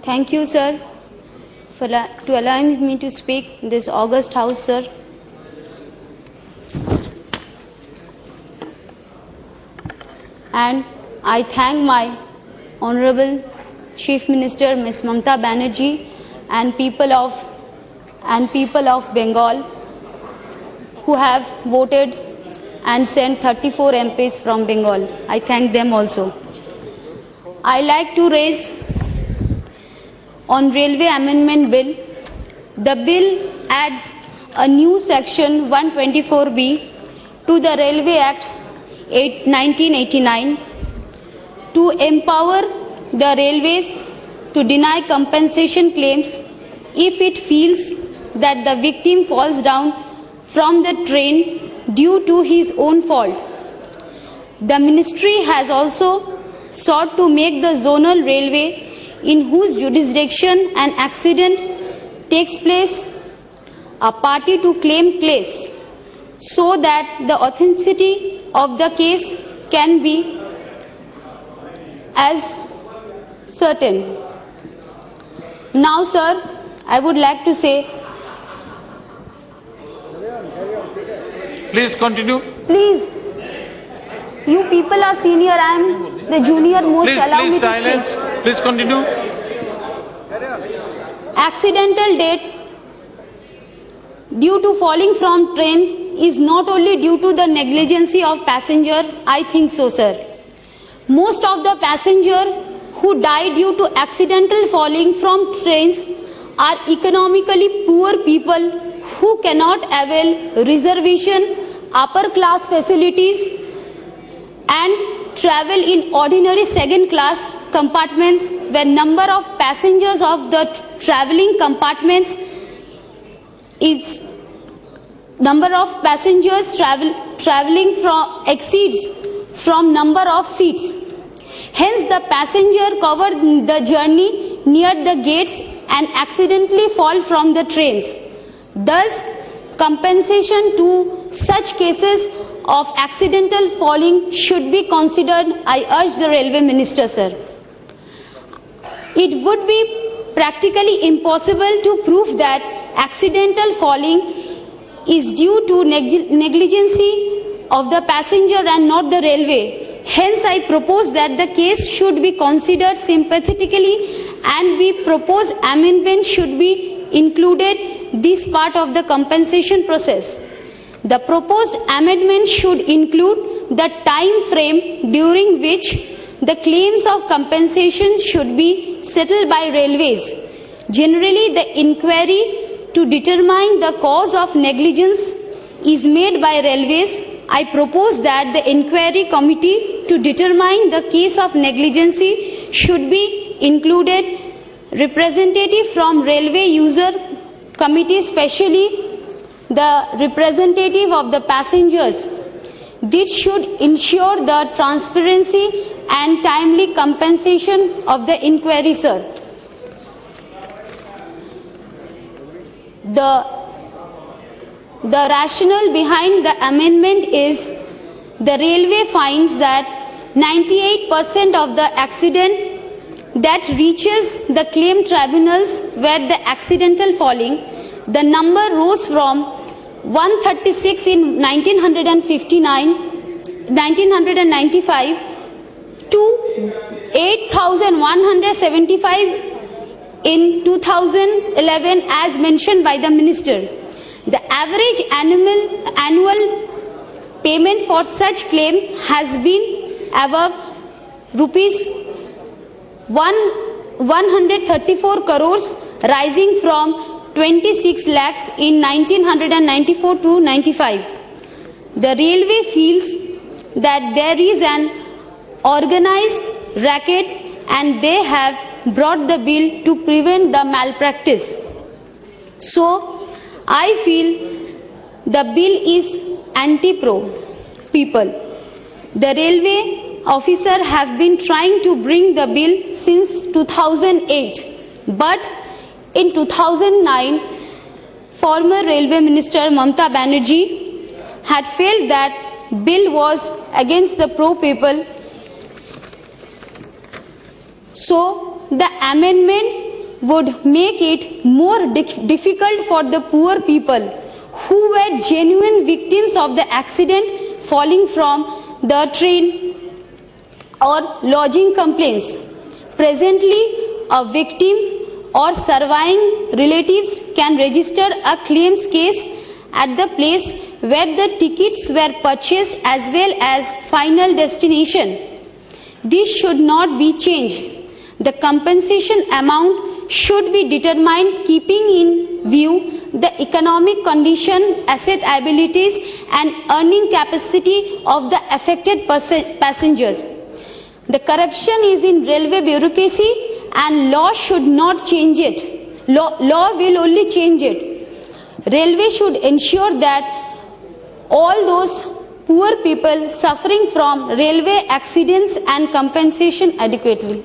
Thank you, sir, for allowing me to speak in this august house, sir. And I thank my Honorable Chief Minister, Ms. Mamata Banerjee, and people of Bengal who have voted and sent 34 MPs from Bengal. I thank them also. I like to raise on Railway Amendment Bill. The bill adds a new section 124B to the Railway Act 1989 to empower the railways to deny compensation claims if it feels that the victim falls down from the train due to his own fault. The ministry has also sought to make the zonal railway in whose jurisdiction an accident takes place a party to claim place, so that the authenticity of the case can be as certain. Now, sir, I would like to say... Please continue. Please. You people are senior, I am the junior most. Please silence. Please continue. Accidental death due to falling from trains is not only due to the negligence of passenger. I think so, sir. Most of the passengers who die due to accidental falling from trains are economically poor people who cannot avail reservation, upper class facilities and travel in ordinary second class compartments, where number of passengers of the traveling compartments is number of passengers traveling from exceeds from number of seats. Hence the passenger covered the journey near the gates and accidentally fall from the trains. Thus, compensation to such cases of accidental falling should be considered. I urge the Railway Minister, sir. It would be practically impossible to prove that accidental falling is due to negligence of the passenger and not the railway. Hence, I propose that the case should be considered sympathetically, and we propose amendment should be included this part of the compensation process. The proposed amendment should include the time frame during which the claims of compensation should be settled by railways. Generally, the inquiry to determine the cause of negligence is made by railways. I propose that the inquiry committee to determine the case of negligence should be included representative from railway user committee, especially the representative of the passengers. This should ensure the transparency and timely compensation of the inquiry, sir. The rationale behind the amendment is the railway finds that 98% of the accident that reaches the claim tribunals were the accidental falling. The number rose from 136 in 1995 to 8,175 in 2011 as mentioned by the minister. The average annual payment for such claim has been above rupees 134 crores, rising from 26 lakhs in 1994 to 95. The railway feels that there is an organized racket and they have brought the bill to prevent the malpractice. So, I feel the bill is anti-pro people. The railway officers have been trying to bring the bill since 2008, but in 2009, former Railway Minister Mamata Banerjee had felt that bill was against the pro people. So the amendment would make it more difficult for the poor people who were genuine victims of the accident falling from the train or lodging complaints. Presently, a victim or surviving relatives can register a claims case at the place where the tickets were purchased as well as final destination. This should not be changed. The compensation amount should be determined keeping in view the economic condition, asset abilities and earning capacity of the affected passengers. The corruption is in railway bureaucracy and law should not change it. Law will only change it. Railway should ensure that all those poor people suffering from railway accidents and compensation adequately.